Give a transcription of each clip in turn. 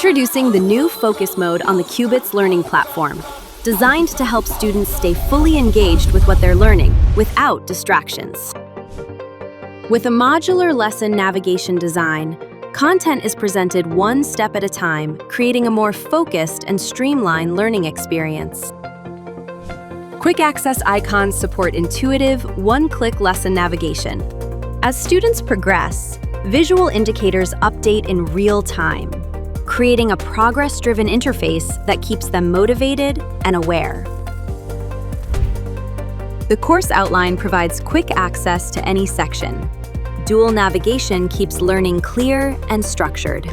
Introducing the new Focus Mode on the Qubits Learning platform, designed to help students stay fully engaged with what they're learning without distractions. With a modular lesson navigation design, content is presented one step at a time, creating a more focused and streamlined learning experience. Quick access icons support intuitive, one-click lesson navigation. As students progress, visual indicators update in real time, creating a progress-driven interface that keeps them motivated and aware. The course outline provides quick access to any section. Dual navigation keeps learning clear and structured.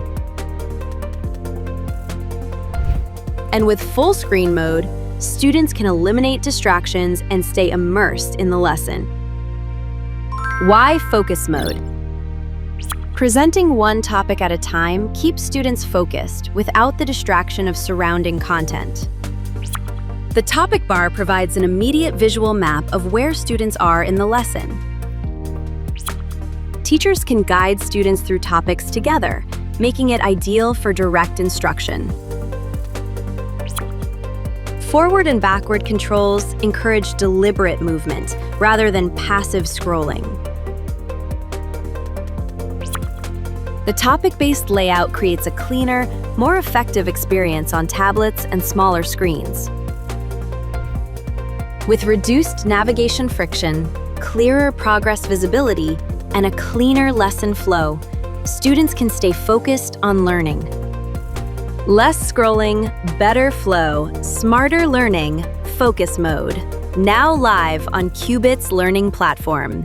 And with full screen mode, students can eliminate distractions and stay immersed in the lesson. Why Focus Mode? Presenting one topic at a time keeps students focused without the distraction of surrounding content. The topic bar provides an immediate visual map of where students are in the lesson. Teachers can guide students through topics together, making it ideal for direct instruction. Forward and backward controls encourage deliberate movement rather than passive scrolling. The topic-based layout creates a cleaner, more effective experience on tablets and smaller screens. With reduced navigation friction, clearer progress visibility, and a cleaner lesson flow, students can stay focused on learning. Less scrolling, better flow, smarter learning, Focus Mode. Now live on Qubits Learning platform.